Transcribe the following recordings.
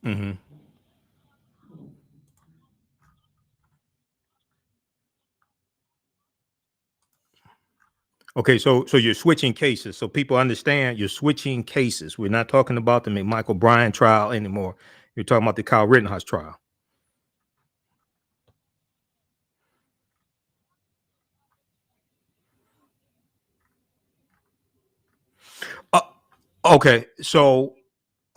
Mm-hmm. Okay, so you're switching cases, so people understand you're switching cases. We're not talking about the McMichael Bryan trial anymore. You're talking about the Kyle Rittenhouse trial. Uh, okay, so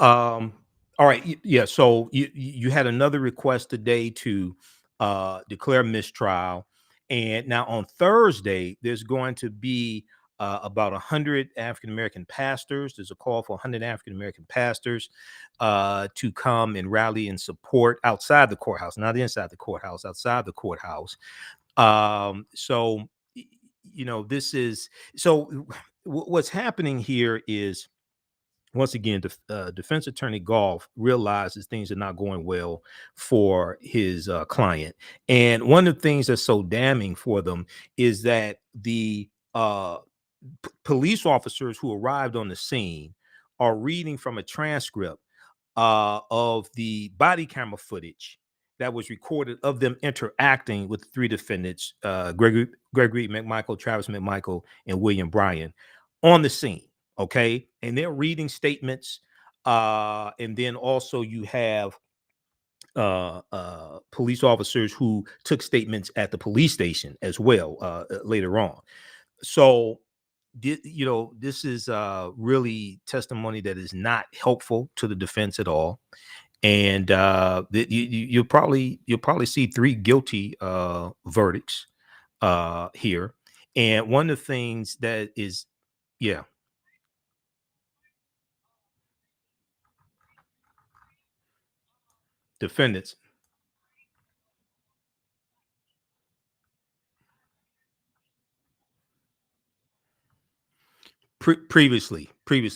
all right, yeah. So you had another request today to declare mistrial, and now on Thursday there's going to be about 100 African American pastors. There's a call for 100 African American pastors to come and rally and support outside the courthouse, not inside the courthouse, outside the courthouse. So this is so. What's happening here is once again, defense attorney Golf realizes things are not going well for his client. And one of the things that's so damning for them is that the police officers who arrived on the scene are reading from a transcript of the body camera footage that was recorded of them interacting with the three defendants, Gregory McMichael, Travis McMichael, and William Bryan, on the scene. Okay, and they're reading statements, and then also you have police officers who took statements at the police station as well later on. So this is really testimony that is not helpful to the defense at all, and you'll probably see three guilty verdicts here. And one of the things that is, yeah, defendants previously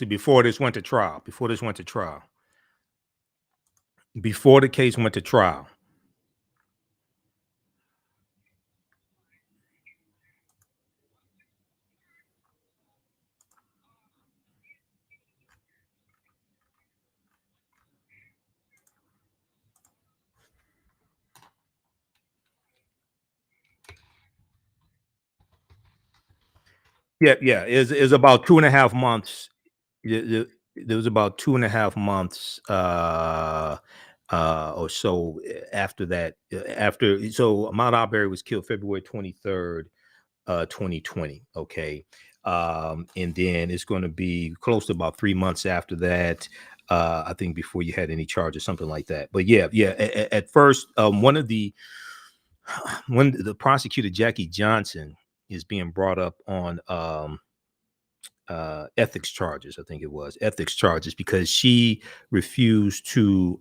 before this went to trial, before the case went to trial. Yeah, yeah, is about 2.5 months. There was about 2.5 months or so after that. After so Ahmaud Arbery was killed February 23rd, 2020. Okay. And then it's going to be close to about 3 months after that. I think before you had any charges, something like that. But yeah, yeah. At first, when the prosecutor Jackie Johnson is being brought up on ethics charges, I think it was ethics charges because she refused to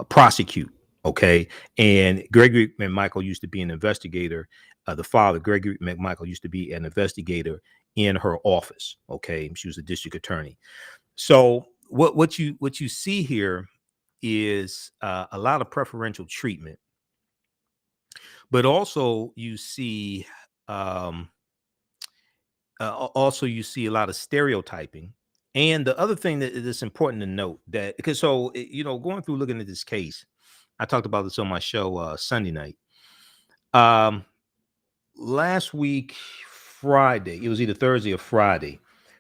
prosecute. Okay, and Gregory McMichael used to be an investigator. The father, Gregory McMichael, used to be an investigator in her office. Okay, she was a district attorney. So what you see here is a lot of preferential treatment, but also you see um, also you see a lot of stereotyping. And the other thing that is important to note that because going through looking at this case, I talked about this on my show Sunday night. Um, Last week, Friday, it was either Thursday or Friday,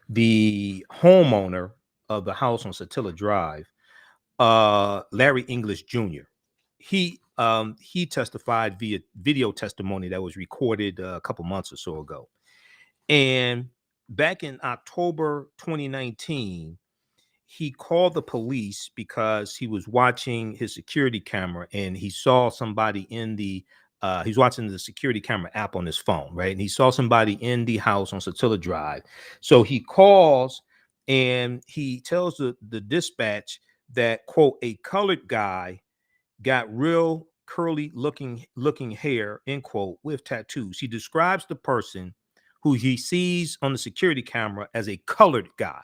the homeowner of the house on Satilla Drive, Larry English Jr. He testified via video testimony that was recorded a couple months or so ago. And back in October 2019, he called the police because he was watching his security camera and he saw somebody in the he's watching the security camera app on his phone, right? And he saw somebody in the house on Satilla Drive. So he calls and he tells the dispatch that, quote, a colored guy got real curly looking hair, end quote, with tattoos. He describes the person who he sees on the security camera as a colored guy.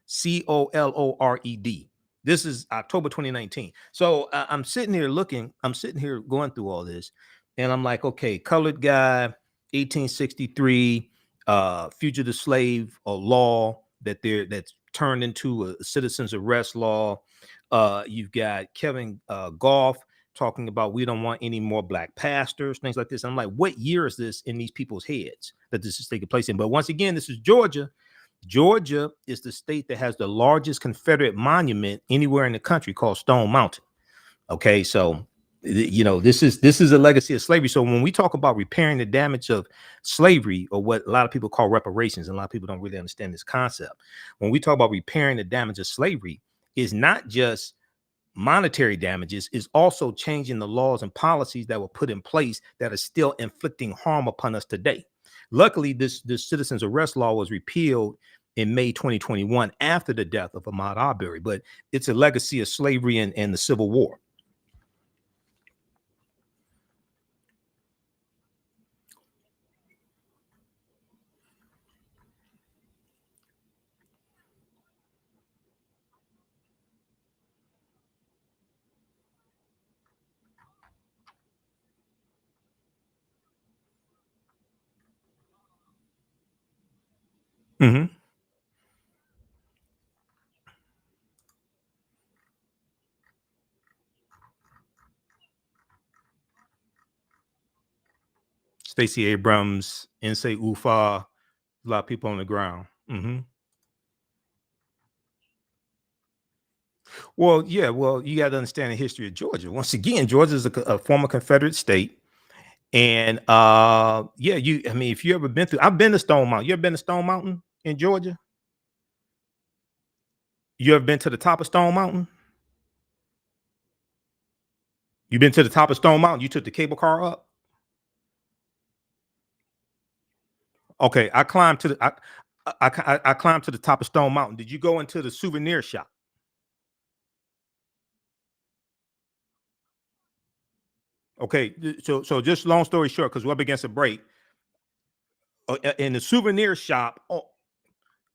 COLORED. This is October 2019. So I'm sitting here going through all this, and I'm like, okay, colored guy, 1863, fugitive slave law that's turned into a citizen's arrest law. You've got Kevin Goff talking about we don't want any more black pastors, things like this. I'm like, what year is this in these people's heads that this is taking place in? But once again, this is Georgia. Georgia is the state that has the largest Confederate monument anywhere in the country, called Stone Mountain. Okay, so this is a legacy of slavery. So when we talk about repairing the damage of slavery, or what a lot of people call reparations, and a lot of people don't really understand this concept, when we talk about repairing the damage of slavery, is not just monetary damages, is also changing the laws and policies that were put in place that are still inflicting harm upon us today. Luckily, this citizens arrest law was repealed in May 2021 after the death of Ahmaud Arbery, but it's a legacy of slavery and the Civil War. Mm-hmm. Stacey Abrams, Nsé Ufah, a lot of people on the ground. Mm-hmm. Well, yeah, well, you got to understand the history of Georgia. Once again, Georgia is a former Confederate state. And yeah, I mean, if you ever been through, I've been to Stone Mountain. You ever been to Stone Mountain in Georgia? You ever been to the top of Stone Mountain? You been to the top of Stone Mountain? You took the cable car up? Okay, I climbed to the I climbed to the top of Stone Mountain. Did you go into the souvenir shop? Okay, so just long story short, because we're up against a break. In the souvenir shop,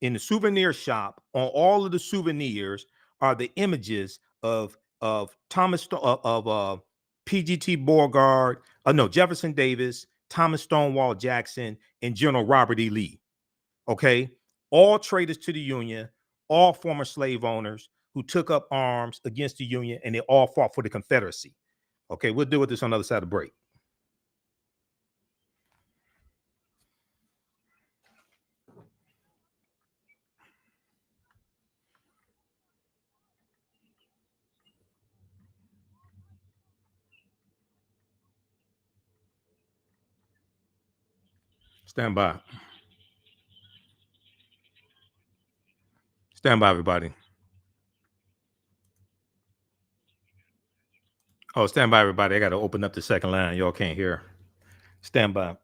in the souvenir shop, on all of the souvenirs are the images of Thomas of PGT Beauregard, no, Jefferson Davis, Thomas Stonewall Jackson, and General Robert E. Lee. Okay, all traitors to the Union, all former slave owners who took up arms against the Union, and they all fought for the Confederacy. Okay, we'll deal with this on the other side of the break. Stand by. Stand by, everybody. Oh, stand by, everybody. I got to open up the second line. Y'all can't hear. Stand by.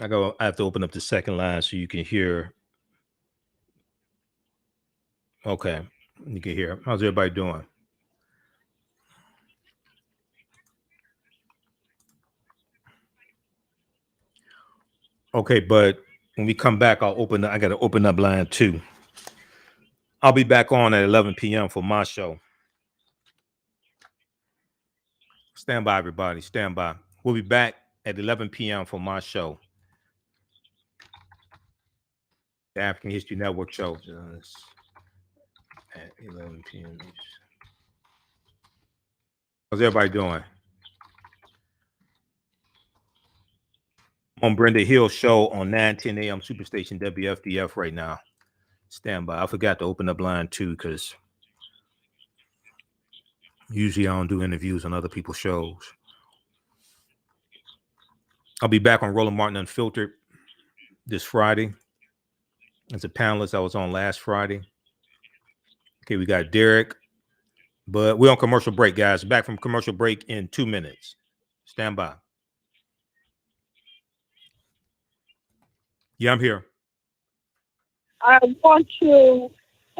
I have to open up the second line so you can hear. Okay, you can hear. How's everybody doing? Okay, but when we come back, I got to open up line 2. I'll be back on at 11 p.m. for my show. Stand by, everybody. Stand by. We'll be back at 11 p.m. for my show. The African History Network show. At 11 p.m. How's everybody doing? On Brenda Hill's show on 9:10 a.m. Superstation WFDF right now. Stand by. I forgot to open up line 2 because usually I don't do interviews on other people's shows. I'll be back on Roland Martin Unfiltered this Friday. As a panelist, I was on last Friday. Okay, we got Derek, but we're on commercial break, guys. Back from commercial break in 2 minutes. Stand by. Yeah, I'm here. I want to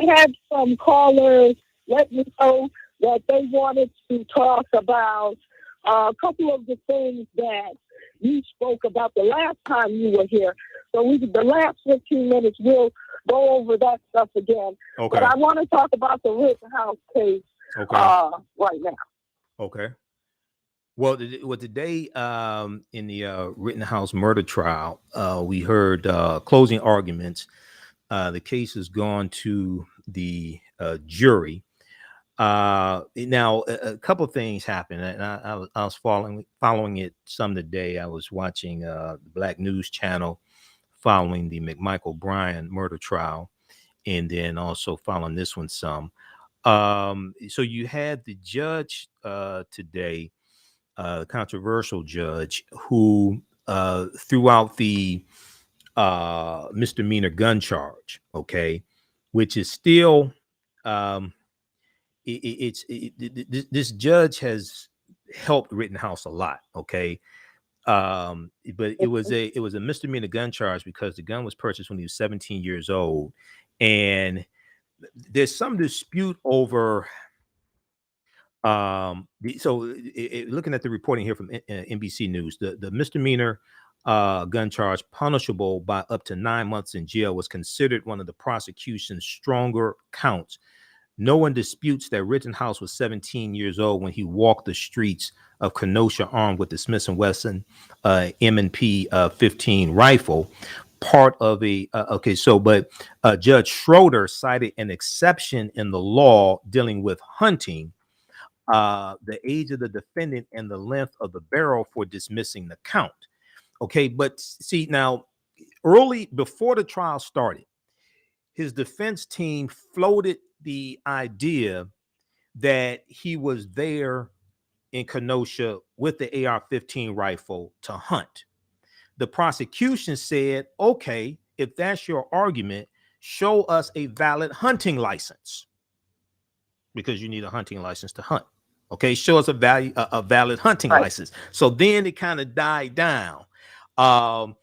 have some callers let me know that they wanted to talk about a couple of the things that you spoke about the last time you were here. So the last 15 minutes, we'll go over that stuff again. Okay. But I want to talk about the Rittenhouse case right now. Okay. Well, today in the Rittenhouse murder trial, we heard closing arguments. The case has gone to the jury. Now, a couple of things happened, and I was following it some today. I was watching the Black News Channel following the McMichael Bryan murder trial, and then also following this one some. So you had the judge today, controversial judge, who threw out the misdemeanor gun charge, okay, which is still um, this judge has helped Rittenhouse a lot, okay. But it was a misdemeanor gun charge because the gun was purchased when he was 17 years old, and there's some dispute over looking at the reporting here from NBC News, the misdemeanor gun charge punishable by up to 9 months in jail was considered one of the prosecution's stronger counts. No one disputes that Rittenhouse was 17 years old when he walked the streets of Kenosha armed with the Smith & Wesson M&P 15 rifle, part of a but Judge Schroeder cited an exception in the law dealing with hunting, the age of the defendant and the length of the barrel for dismissing the count. Okay, but see, now, early before the trial started, his defense team floated the idea that he was there in Kenosha with the AR-15 rifle to hunt. The prosecution said, okay, if that's your argument, show us a valid hunting license, because you need a hunting license to hunt. Okay, show us a valid hunting license. So then it kind of died down. Now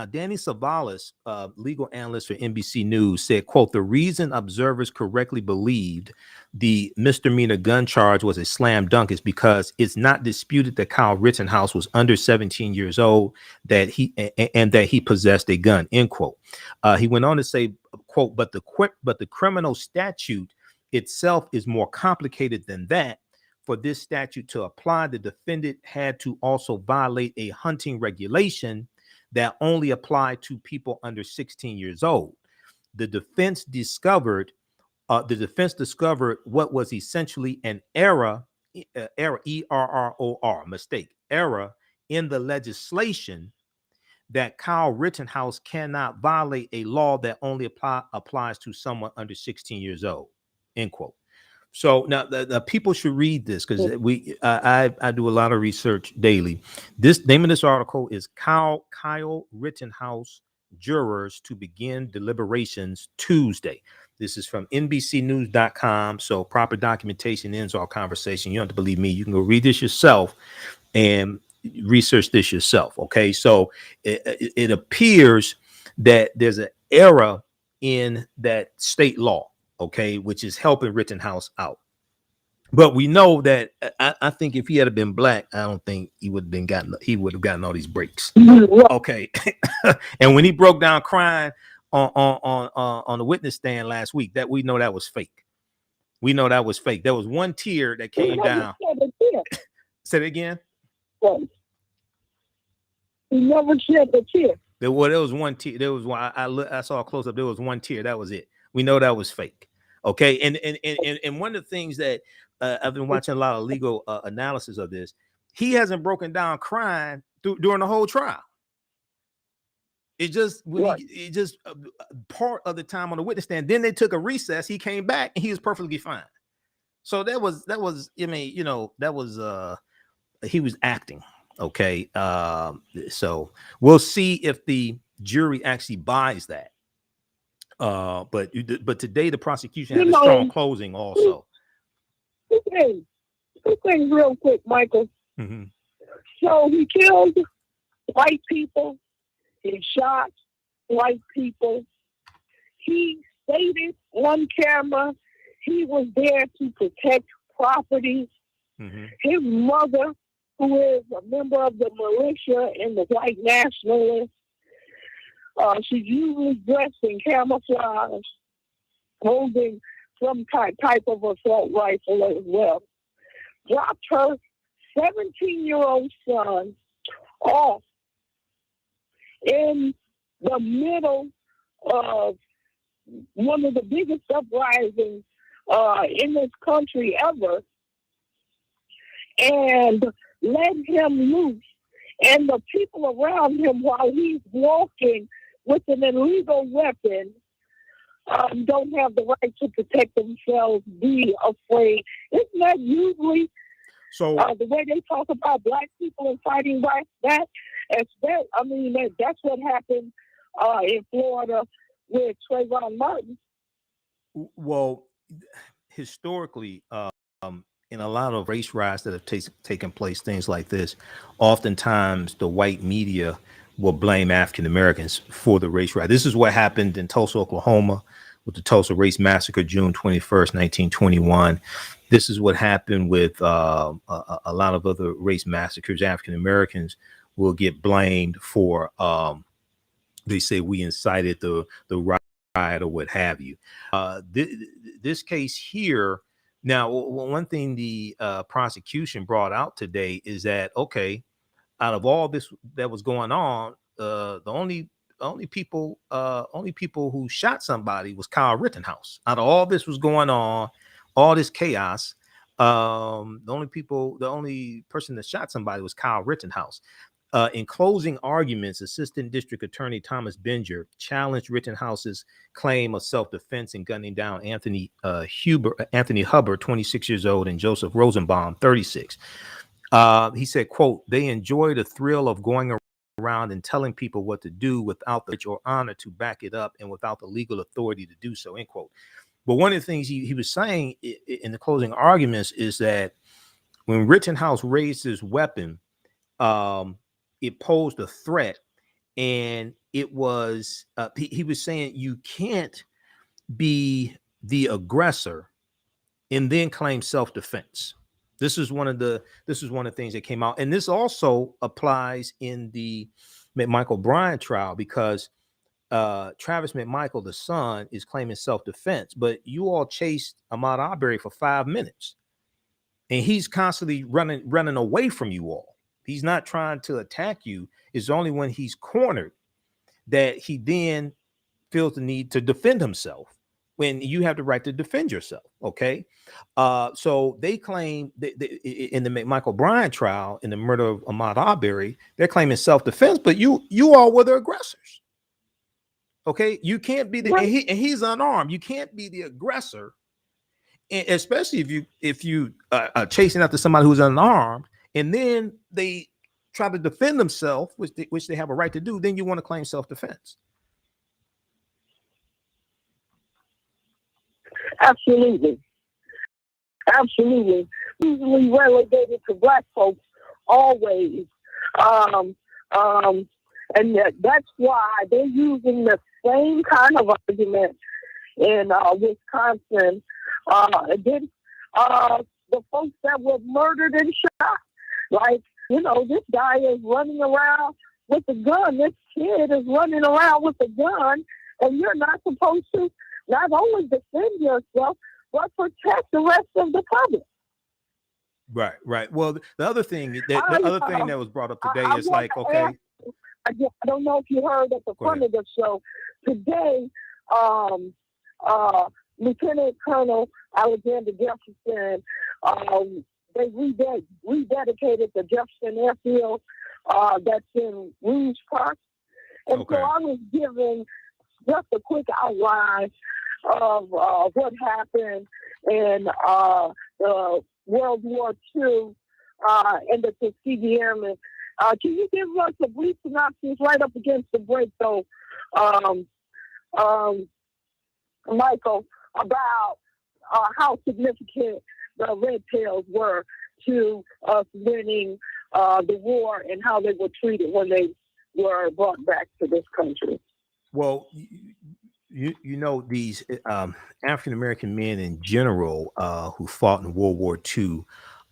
Danny Savalas, legal analyst for NBC News, said, quote, the reason observers correctly believed the misdemeanor gun charge was a slam dunk is because it's not disputed that Kyle Rittenhouse was under 17 years old, that he possessed a gun, end quote. He went on to say, quote, but the criminal statute itself is more complicated than that. For this statute to apply, the defendant had to also violate a hunting regulation that only applied to people under 16 years old. The defense discovered what was essentially an error, mistake, error in the legislation, that Kyle Rittenhouse cannot violate a law that only applies to someone under 16 years old, end quote. So now the people should read this, because I do a lot of research daily. This name of this article is Kyle Rittenhouse jurors to begin deliberations Tuesday. This is from NBCnews.com. So proper documentation ends our conversation. You don't have to believe me. You can go read this yourself and research this yourself. Okay, so it appears that there's an error in that state law, okay, which is helping Rittenhouse out. But we know that I think if he had been black, I don't think he would have gotten all these breaks. Okay. And when he broke down crying on the witness stand last week, that we know that was fake. We know that was fake. There was one tear that came down. Say it again. He never shed a tear. There was one tear. There was one. I saw a close up. There was one tear. That was it. We know that was fake. Okay. And one of the things that I've been watching a lot of legal analysis of this, he hasn't broken down crying during the whole trial. It just part of the time on the witness stand. Then they took a recess. He came back and he was perfectly fine. So that was. I mean, that was he was acting. Okay. So we'll see if the jury actually buys that. But today the prosecution had a strong closing also. Two things real quick, Michael. Mm-hmm. So he killed white people. He shot white people. He stated on camera he was there to protect property. Mm-hmm. His mother, who is a member of the militia and the white nationalists, she's usually dressed in camouflage, holding some type of assault rifle as well. Dropped her 17-year-old son off in the middle of one of the biggest uprisings in this country ever, and let him loose. And the people around him, while he's walking with an illegal weapon, don't have the right to protect themselves, be afraid. Isn't that usually the way they talk about black people and fighting back? That's what happened in Florida with Trayvon Martin. Well, historically, in a lot of race riots that have taken place, things like this, oftentimes the white media will blame African Americans for the race riot. This is what happened in Tulsa, Oklahoma, with the Tulsa Race Massacre, June 21st, 1921. This is what happened with a lot of other race massacres. African Americans will get blamed for, they say we incited the riot or what have you. This case here, now, one thing the prosecution brought out today is that, okay, out of all this that was going on, the only people who shot somebody was Kyle Rittenhouse. Out of all this was going on, all this chaos, the only person that shot somebody was Kyle Rittenhouse. In closing arguments, Assistant District Attorney Thomas Benger challenged Rittenhouse's claim of self-defense in gunning down Anthony Hubbard, 26 years old, and Joseph Rosenbaum, 36. He said, quote, "They enjoy the thrill of going around and telling people what to do without the or honor to back it up and without the legal authority to do so," end quote. But one of the things he was saying in the closing arguments is that when Rittenhouse raised his weapon, it posed a threat, and it was he was saying you can't be the aggressor and then claim self-defense. This is one of the things that came out, and this also applies in the McMichael Bryant trial, because Travis McMichael, the son, is claiming self-defense, but you all chased Ahmaud Arbery for 5 minutes, and he's constantly running away from you all. He's not trying to attack you. It's only when he's cornered that he then feels the need to defend himself, when you have the right to defend yourself. Okay. So they claim that in the McMichael Bryant trial, in the murder of Ahmaud Arbery, they're claiming self-defense, but you all were the aggressors. Okay. You can't be and he's unarmed. You can't be the aggressor, and especially if you are chasing after somebody who's unarmed, and then they try to defend themselves, which they have a right to do, then you want to claim self-defense. Absolutely. Usually relegated to black folks, always. And that's why they're using the same kind of argument in Wisconsin against the folks that were murdered and shot. Like, this guy is running around with a gun. This kid is running around with a gun, and you're not supposed to not only defend yourself, but protect the rest of the public. Right. Well, the other thing that was brought up today is like, okay. I don't know if you heard at the front of the show today, Lieutenant Colonel Alexander Jefferson, they rededicated the Jefferson Airfield that's in Rouge Park. And so I was giving just a quick outline of what happened in the World War II and the Tuskegee Airmen. Can you give us a brief synopsis right up against the break, though, Michael, about how significant the Red Tails were to us winning the war, and how they were treated when they were brought back to this country? Well, these African American men in general who fought in World War II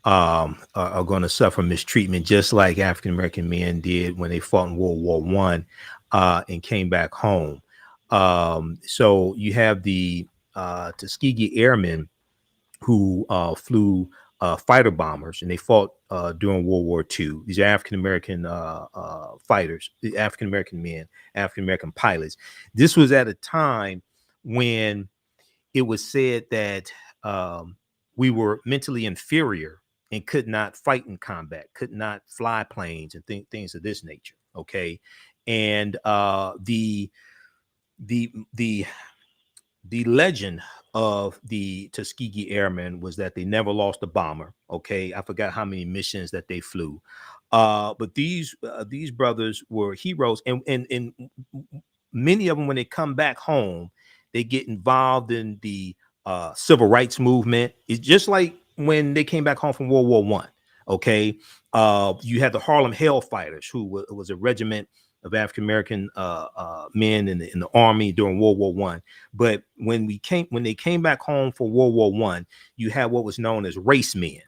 are going to suffer mistreatment, just like African American men did when they fought in World War I and came back home. So you have the Tuskegee Airmen who flew fighter bombers, and they fought during World War II. These are African American fighters, African American men, African American pilots. This was at a time when it was said that we were mentally inferior and could not fight in combat, could not fly planes and things of this nature. Okay, and the legend of the Tuskegee Airmen was that they never lost a bomber. Okay, I forgot how many missions that they flew, but these brothers were heroes, and many of them, when they come back home, they get involved in the civil rights movement. It's just like when they came back home from World War One. Okay, you had the Harlem Hellfighters, who was a regiment of African American men in the army during World War One. But when they came back home for World War One, you had what was known as race men,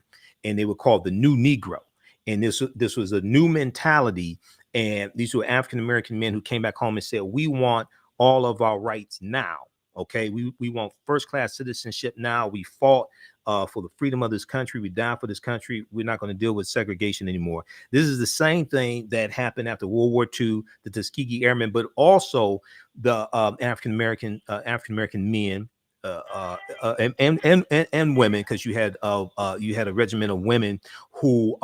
and they were called the New Negro. And this was a new mentality. And these were African American men who came back home and said, "We want all of our rights now. Okay, we want first class citizenship now. We fought for the freedom of this country. We died for this country. We're not going to deal with segregation anymore." This is the same thing that happened after World War II, the Tuskegee Airmen, but also the African American men and women, because you had a regiment of women who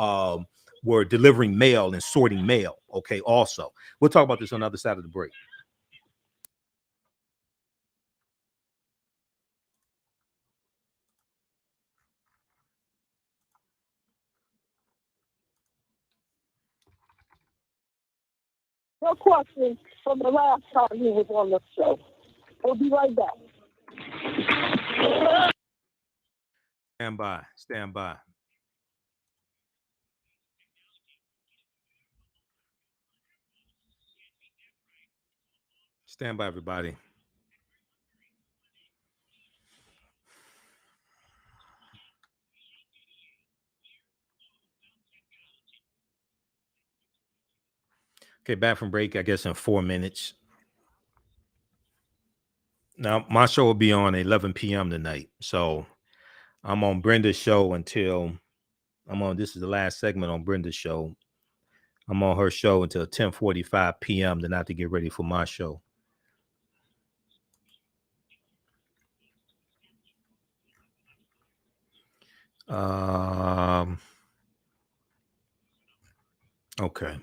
were delivering mail and sorting mail. Okay, also we'll talk about this on the other side of the break. No question from the last time he was on the show. We'll be right back. Stand by. Stand by. Stand by, everybody. Okay, back from break, I guess, in 4 minutes. Now, my show will be on 11 p.m. tonight. So I'm on Brenda's show until this is the last segment on Brenda's show. I'm on her show until 10:45 p.m. then I have to get ready for my show. Okay.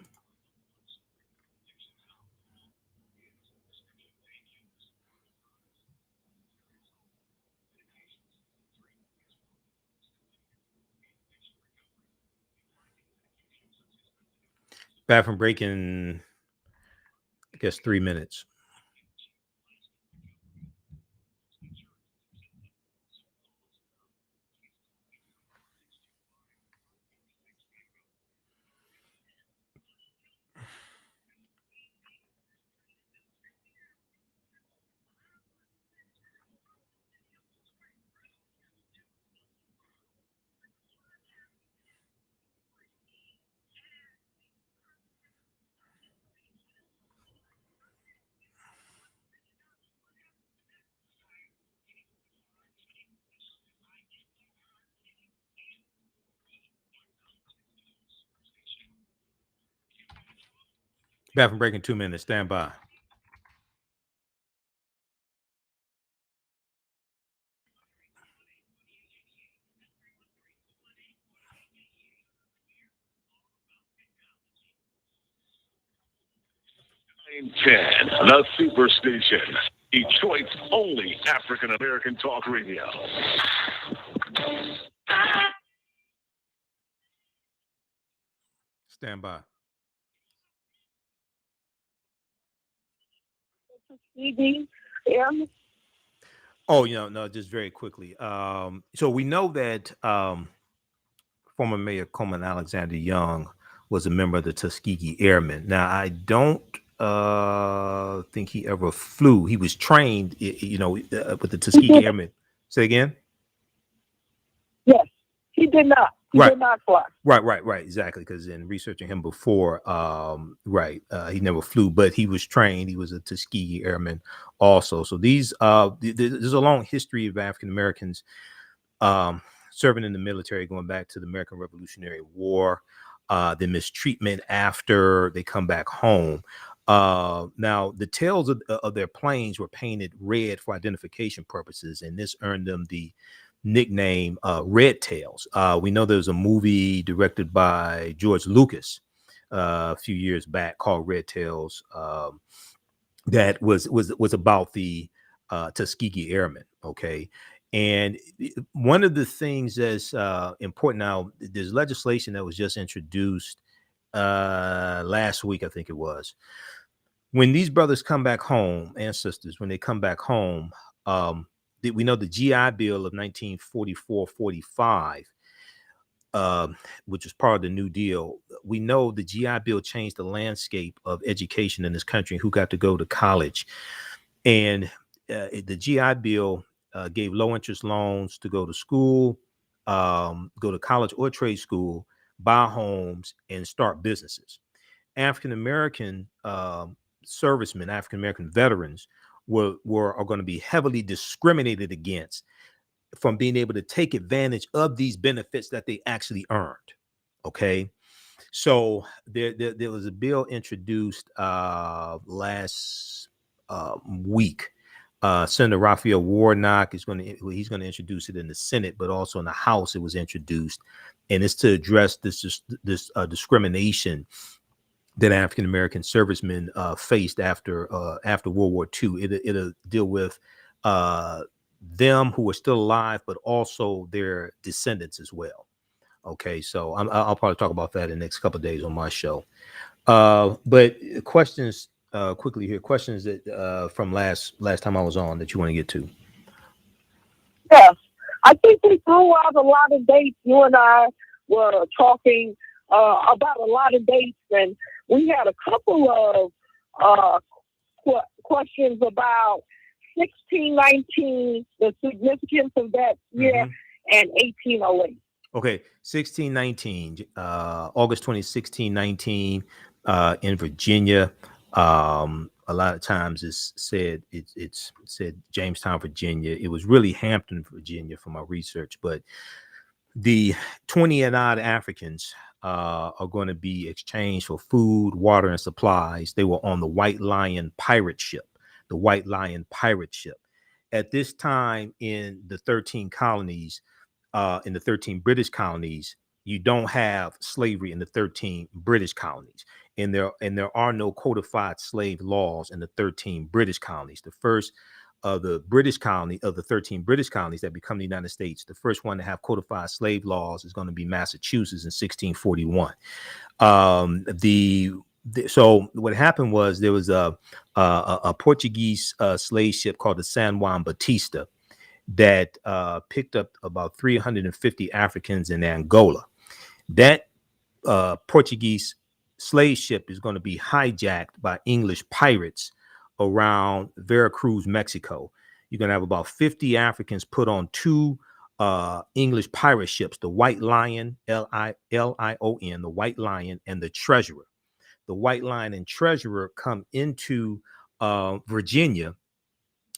Back from break in, I guess, 3 minutes. Back from break in 2 minutes. Stand by. The Superstation, Detroit's only African American talk radio. Stand by. Oh, no, just very quickly. So we know that former Mayor Coleman Alexander Young was a member of the Tuskegee Airmen. Now, I don't think he ever flew. He was trained, with the Tuskegee Airmen. Say again? Yes, he did not. He did not fly. Right. Exactly. Because in researching him before, he never flew, but he was trained. He was a Tuskegee Airman also. So there's a long history of African Americans serving in the military, going back to the American Revolutionary War, the mistreatment after they come back home. Now, the tails of their planes were painted red for identification purposes, and this earned them the nickname Red Tails. We know there was a movie directed by George Lucas a few years back called Red Tails that was about the Tuskegee Airmen. Okay. And one of the things that's important now, there's legislation that was just introduced last week, I think it was. When these brothers come back home and sisters, when they come back home, we know the GI Bill of 1944-45, which was part of the New Deal. We know the GI Bill changed the landscape of education in this country, who got to go to college. And the GI Bill gave low interest loans to go to school, go to college or trade school, buy homes, and start businesses. African American servicemen, African American veterans are going to be heavily discriminated against from being able to take advantage of these benefits that they actually earned. Okay. So there was a bill introduced last week. Senator Raphael Warnock he's going to introduce it in the Senate, but also in the House it was introduced, and it's to address this discrimination that African American servicemen faced after World War II. It'll deal with them who are still alive, but also their descendants as well. Okay, so I'll probably talk about that in the next couple of days on my show. But questions quickly here. Questions that from last time I was on that you want to get to. Yes, I think we threw out a lot of dates. You and I were talking about a lot of dates, and we had a couple of questions about 1619, the significance of that year, and 1808. Okay, 1619, August 20, 1619, in Virginia. A lot of times it's said Jamestown, Virginia. It was really Hampton, Virginia, for my research. But the 20 and odd Africans are going to be exchanged for food, water, and supplies. They were on the White Lion pirate ship. The White Lion pirate ship. At this time in the 13 colonies, in the 13 British colonies, you don't have slavery in the 13 British colonies. And there are no codified slave laws in the 13 British colonies. The first of the 13 British colonies that become the United States, the first one to have codified slave laws is going to be Massachusetts in 1641. So what happened was there was a Portuguese slave ship called the San Juan Batista that picked up about 350 Africans in Angola. That Portuguese slave ship is going to be hijacked by English pirates around Veracruz, Mexico. You're going to have about 50 Africans put on two English pirate ships, the White Lion, Lion, the White Lion, and the Treasurer. The White Lion and Treasurer come into Virginia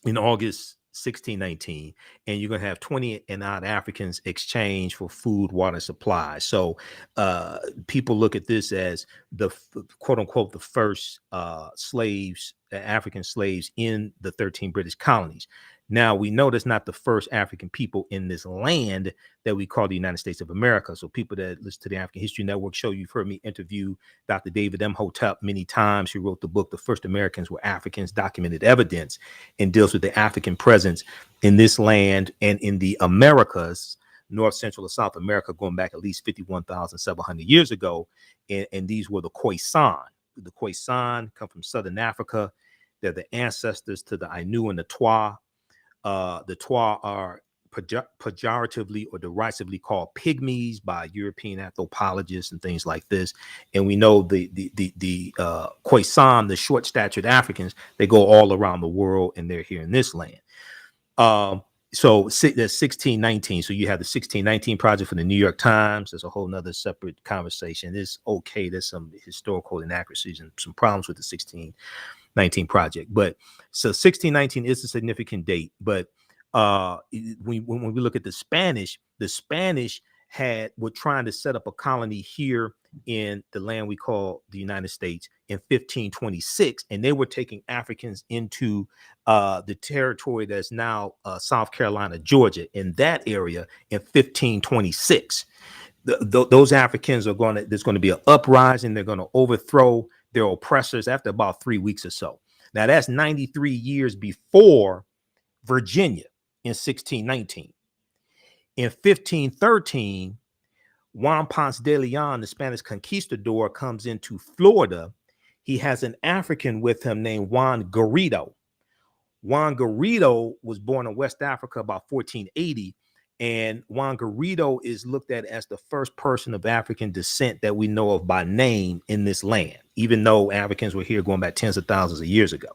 in August 1619, and you're going to have 20 and odd Africans exchange for food, water, supplies. So people look at this as the quote unquote the first slaves, African slaves in the 13 British colonies. Now we know that's not the first African people in this land that we call the United States of America. So people that listen to the African History Network show, you've heard me interview Dr. David Imhotep many times. He wrote the book, The First Americans Were Africans, Documented Evidence, and deals with the African presence in this land and in the Americas, North, Central, and South America, going back at least 51,700 years ago. And these were the Khoisan. The Khoisan come from Southern Africa. They're the ancestors to the Ainu and the Twa. The Twa are pejoratively or derisively called pygmies by European anthropologists and things like this. And we know the Khoisan, the short-statured Africans, they go all around the world, and they're here in this land. So there's 1619. So you have the 1619 project from the New York Times. There's a whole nother separate conversation. It's okay. There's some historical inaccuracies and some problems with the 1619 project. But so 1619 is a significant date. But when we look at the Spanish were trying to set up a colony here in the land we call the United States in 1526, and they were taking Africans into the territory that's now South Carolina, Georgia, in that area in 1526. Those Africans there's going to be an uprising. They're going to overthrow their oppressors after about 3 weeks or so. Now that's 93 years before Virginia in 1619. In 1513, Juan Ponce de Leon, the Spanish conquistador, comes into Florida. He has an African with him named Juan Garrido. Juan Garrido was born in West Africa about 1480, and Juan Garrido is looked at as the first person of African descent that we know of by name in this land, even though Africans were here going back tens of thousands of years ago.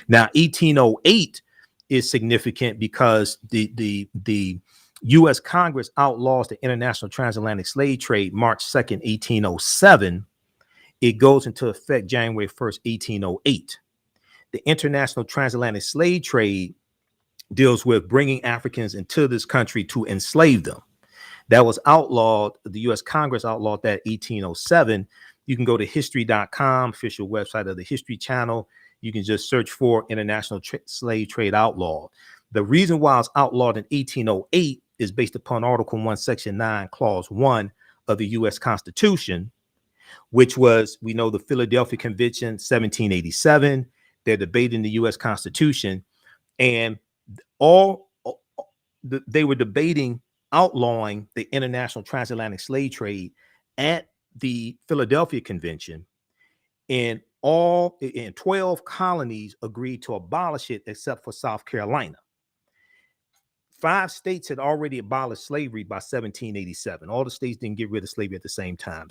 Now, 1808 is significant because the U.S. Congress outlaws the international transatlantic slave trade March 2nd, 1807. It goes into effect January 1st, 1808. The international transatlantic slave trade deals with bringing Africans into this country to enslave them. That was outlawed. The U.S. Congress outlawed that 1807. You can go to history.com, official website of the History Channel. You can just search for international slave trade outlaw. The reason why it's outlawed in 1808 is based upon Article 1, Section 9, Clause 1 of the U.S. Constitution, which was, we know, the Philadelphia Convention, 1787. They're debating the U.S. Constitution, and they were debating outlawing the international transatlantic slave trade at the Philadelphia Convention, and 12 colonies agreed to abolish it except for South Carolina. 5 states had already abolished slavery by 1787. All the states didn't get rid of slavery at the same time.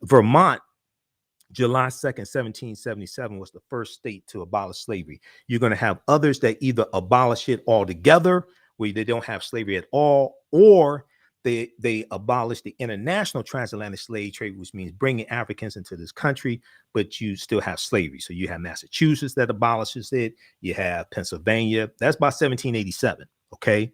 Vermont, July 2nd, 1777 was the first state to abolish slavery. You're going to have others that either abolish it altogether, where they don't have slavery at all, or they abolish the international transatlantic slave trade, which means bringing Africans into this country, but you still have slavery. So you have Massachusetts that abolishes it. You have Pennsylvania. That's by 1787. Okay.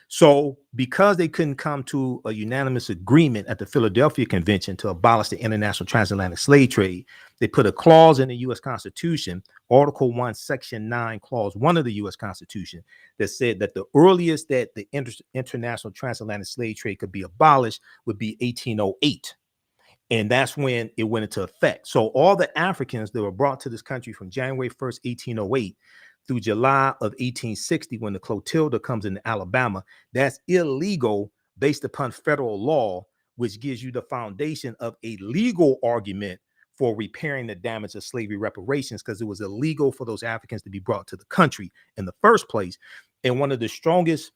So because they couldn't come to a unanimous agreement at the Philadelphia Convention to abolish the international transatlantic slave trade, they put a clause in the U.S. Constitution, Article 1, Section 9, Clause 1 of the U.S. Constitution, that said that the earliest that the international transatlantic slave trade could be abolished would be 1808. And that's when it went into effect. So all the Africans that were brought to this country from January 1st, 1808, through July of 1860, when the Clotilda comes into Alabama, that's illegal based upon federal law, which gives you the foundation of a legal argument for repairing the damage of slavery reparations, because it was illegal for those Africans to be brought to the country in the first place. And one of the strongest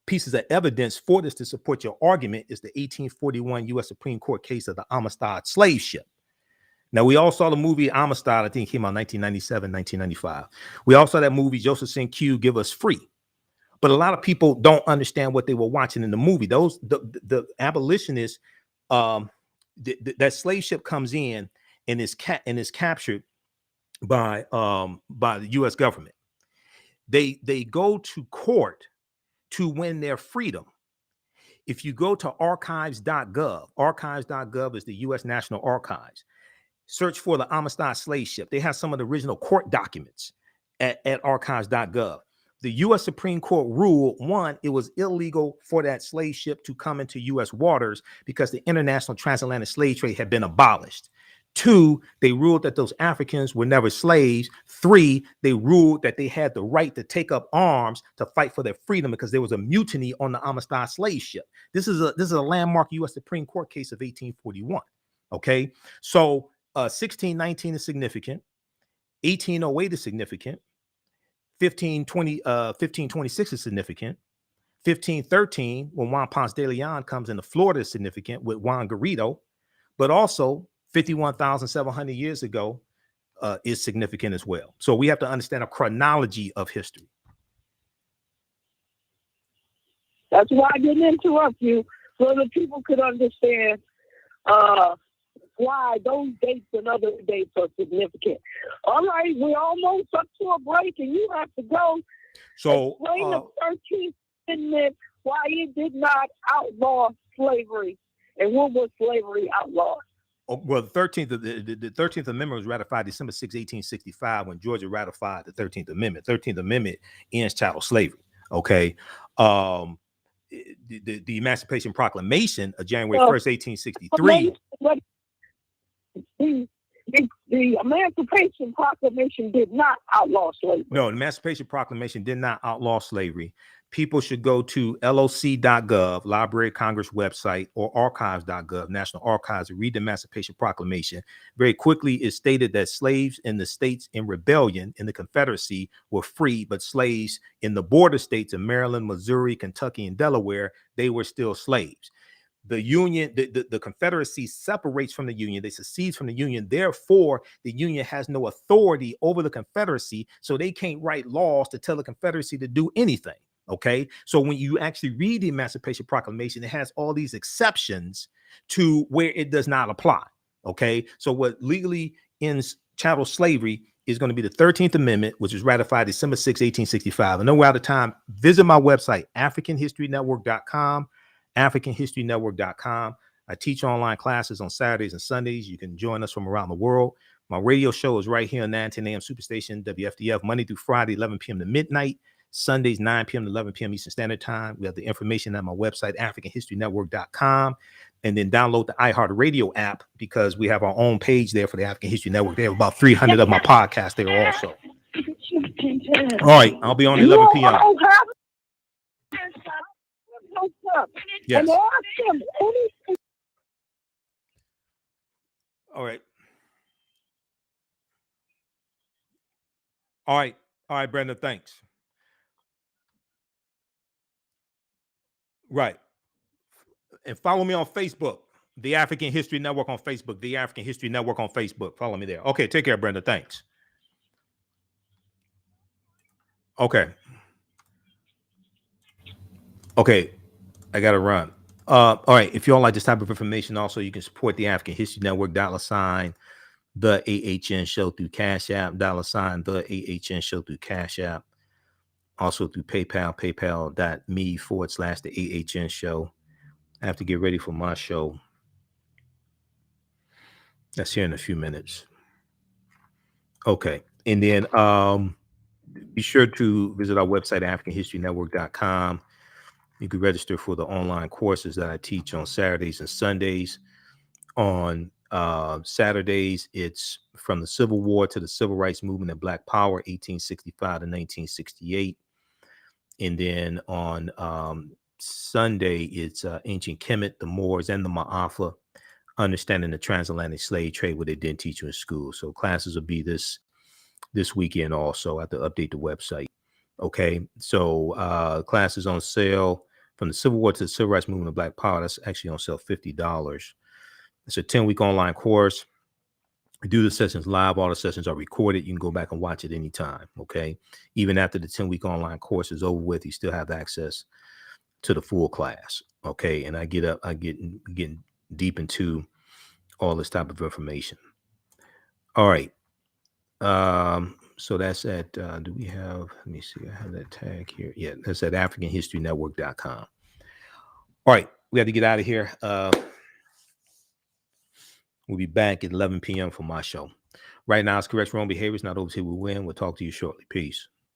pieces of evidence for this to support your argument is the 1841 U.S. Supreme Court case of the Amistad slave ship. Now, we all saw the movie Amistad, I think it came out 1997, 1995. We all saw that movie, Joseph Q, Give Us Free. But a lot of people don't understand what they were watching in the movie. The abolitionists, that slave ship comes in and is captured by the U.S. government. They go to court to win their freedom. If you go to archives.gov is the U.S. National Archives. Search for the Amistad slave ship. They have some of the original court documents at archives.gov. The U.S. Supreme Court ruled, 1, it was illegal for that slave ship to come into U.S. waters because the international transatlantic slave trade had been abolished. 2, they ruled that those Africans were never slaves. 3, they ruled that they had the right to take up arms to fight for their freedom because there was a mutiny on the Amistad slave ship. This is a landmark U.S. Supreme Court case of 1841. Okay, so 1619 is significant. 1808 is significant. 1526 is significant. 1513, when Juan Ponce de Leon comes into Florida, is significant with Juan Garrido, but also 51,700 years ago is significant as well. So we have to understand a chronology of history. That's why I didn't interrupt you, so that people could understand why those dates and other dates are significant. All right, we're almost up to a break, and you have to go. So explain the 13th Amendment, why it did not outlaw slavery, and when was slavery outlawed? well, the 13th Amendment was ratified December 6, 1865, when Georgia ratified the 13th Amendment. 13th Amendment ends chattel slavery. Okay. The Emancipation Proclamation of January 1st, 1863. The Emancipation Proclamation did not outlaw slavery. No, the Emancipation Proclamation did not outlaw slavery. People should go to loc.gov, Library of Congress website, or archives.gov, National Archives, and read the Emancipation Proclamation. Very quickly, it stated that slaves in the states in rebellion in the Confederacy were free, but slaves in the border states of Maryland, Missouri, Kentucky, and Delaware, they were still slaves. The Union, the Confederacy separates from the Union. They secede from the Union. Therefore, the Union has no authority over the Confederacy, so they can't write laws to tell the Confederacy to do anything. Okay, so when you actually read the Emancipation Proclamation, it has all these exceptions to where it does not apply. Okay, so what legally ends chattel slavery is going to be the 13th Amendment, which was ratified December 6, 1865. I know we're out of time. Visit my website, AfricanHistoryNetwork.com. AfricanHistoryNetwork.com. I teach online classes on Saturdays and Sundays. You can join us from around the world. My radio show is right here on 910 a.m. Superstation WFDF, Monday through Friday, 11 p.m. to midnight. Sundays, 9 p.m. to 11 p.m. Eastern Standard Time. We have the information at my website, AfricanHistoryNetwork.com. And then download the iHeartRadio app, because we have our own page there for the African History Network. They have about 300 of my podcasts there also. All right, I'll be on 11 p.m. Yes. All right. All right, Brenda, thanks. Right. And follow me on Facebook, The African History Network on Facebook, The African History Network on Facebook. Follow me there. Okay, take care, Brenda. Thanks. Okay. Okay, I got to run. All right, if you don't like this type of information, also, you can support the African History Network, $, the AHN Show through Cash App, $, the AHN Show through Cash App. Also through PayPal, paypal.me/the AHN Show. I have to get ready for my show. That's here in a few minutes. Okay. And then be sure to visit our website, AfricanHistoryNetwork.com. You can register for the online courses that I teach on Saturdays and Sundays. On Saturdays, it's from the Civil War to the Civil Rights Movement and Black Power, 1865 to 1968. And then on Sunday, it's ancient Kemet, the Moors, and the Maafa, understanding the transatlantic slave trade, what they didn't teach you in school. So classes will be this weekend also. I have to update the website. Okay, so classes on sale from the Civil War to the Civil Rights Movement of Black Power. That's actually on sale, $50. It's a 10-week online course. We do the sessions live. All the sessions are recorded. You can go back and watch it anytime. Okay, even after the 10-week online course is over with, you still have access to the full class. Okay, and I get deep into all this type of information. All right. So that's at, do we have, let me see, I have that tag here. Yeah, that's at AfricanHistoryNetwork.com. All right, we have to get out of here. We'll be back at 11 p.m. for my show. Right now, it's correct wrong behaviors, not always here we win. We'll talk to you shortly. Peace.